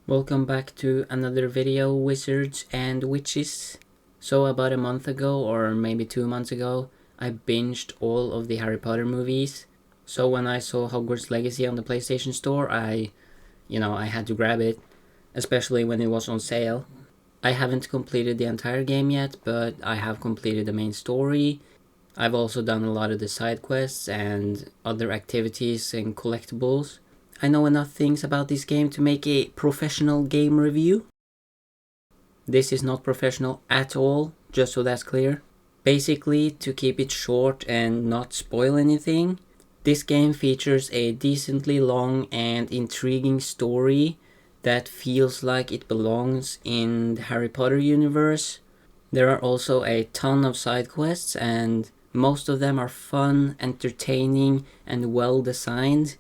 Welcome back to another video, wizards and witches. So about a month ago, or maybe 2 months ago, I binged all of the Harry Potter movies. So when I saw Hogwarts Legacy on the PlayStation Store, I had to grab it, especially when it was on sale. I haven't completed the entire game yet, but I have completed the main story. I've also done a lot of the side quests and other activities and collectibles. I know enough things about this game to make a professional game review. This is not professional at all, just so that's clear. Basically, to keep it short and not spoil anything, this game features a decently long and intriguing story that feels like it belongs in the Harry Potter universe. There are also a ton of side quests, and most of them are fun, entertaining, and well designed.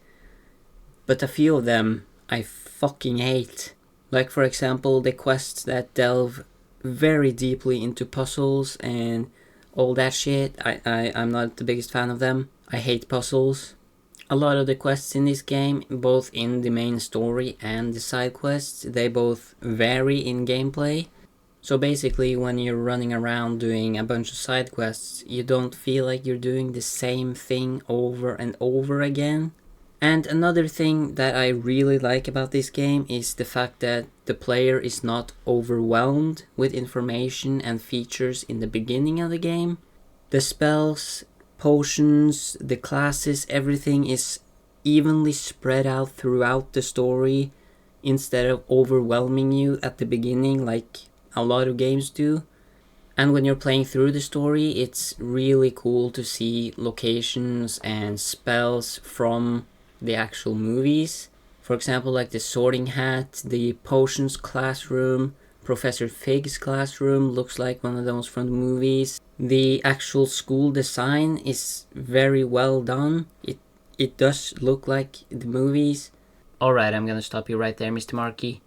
But a few of them I fucking hate. Like, for example, the quests that delve very deeply into puzzles and all that shit. I'm not the biggest fan of them. I hate puzzles. A lot of the quests in this game, both in the main story and the side quests, they both vary in gameplay. So basically, when you're running around doing a bunch of side quests, you don't feel like you're doing the same thing over and over again. And another thing that I really like about this game is the fact that the player is not overwhelmed with information and features in the beginning of the game. The spells, potions, the classes, everything is evenly spread out throughout the story instead of overwhelming you at the beginning like a lot of games do. And when you're playing through the story, it's really cool to see locations and spells from the actual movies. For example, like the Sorting Hat, the Potions classroom, Professor Fig's classroom looks like one of those from the movies. The actual school design is very well done. It does look like the movies. Alright, I'm gonna stop you right there, Mr. Markey.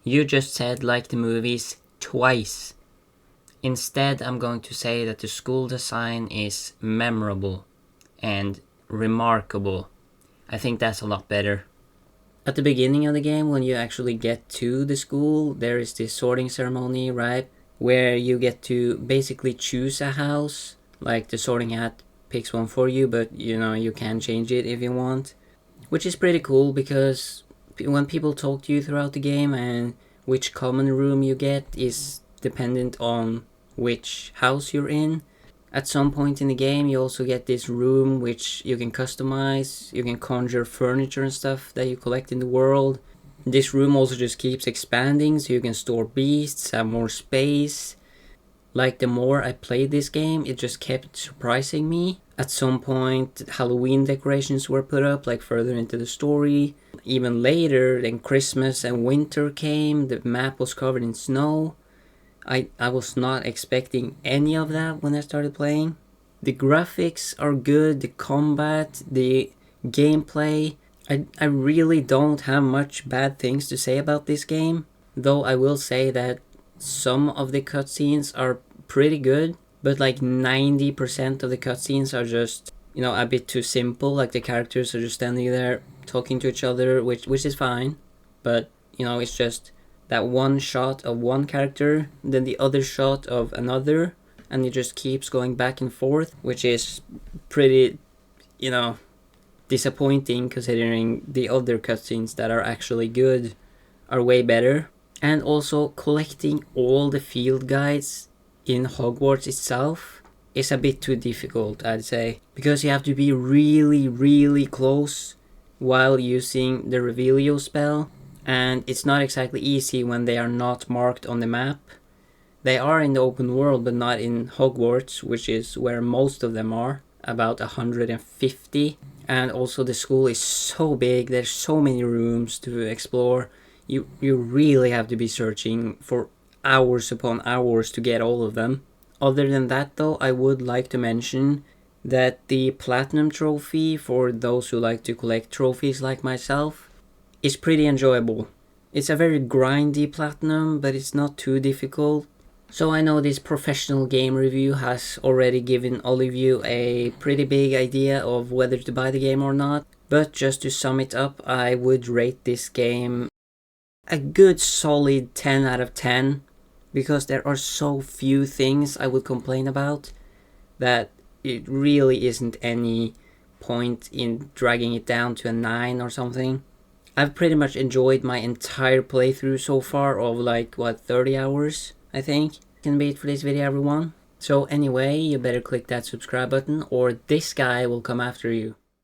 You just said like the movies twice. Instead, I'm going to say that the school design is memorable and remarkable. I think that's a lot better. At the beginning of the game, when you actually get to the school, there is this sorting ceremony, right? Where you get to basically choose a house. Like the Sorting Hat picks one for you, but you can change it if you want. Which is pretty cool because when people talk to you throughout the game and which common room you get is dependent on which house you're in. At some point in the game, you also get this room which you can customize. You can conjure furniture and stuff that you collect in the world. This room also just keeps expanding, so you can store beasts, have more space. Like, the more I played this game, it just kept surprising me. At some point, Halloween decorations were put up, like further into the story. Even later, then Christmas and winter came, the map was covered in snow. I was not expecting any of that when I started playing. The graphics are good, the combat, the gameplay. I really don't have much bad things to say about this game. Though I will say that some of the cutscenes are pretty good, but like 90% of the cutscenes are just, a bit too simple. Like the characters are just standing there talking to each other, which is fine. But, it's just that one shot of one character, then the other shot of another, and it just keeps going back and forth, which is pretty, disappointing considering the other cutscenes that are actually good are way better. And also, collecting all the field guides in Hogwarts itself is a bit too difficult, I'd say, because you have to be really, really close while using the Revelio spell. And it's not exactly easy when they are not marked on the map. They are in the open world, but not in Hogwarts, which is where most of them are, about 150. And also the school is so big, there's so many rooms to explore. You really have to be searching for hours upon hours to get all of them. Other than that though, I would like to mention that the Platinum Trophy, for those who like to collect trophies like myself, is pretty enjoyable. It's a very grindy platinum, but it's not too difficult. So I know this professional game review has already given all of you a pretty big idea of whether to buy the game or not. But just to sum it up, I would rate this game a good solid 10 out of 10, because there are so few things I would complain about that it really isn't any point in dragging it down to a 9 or something. I've pretty much enjoyed my entire playthrough so far of 30 hours, I think. Can be it for this video, everyone. So anyway, you better click that subscribe button or this guy will come after you.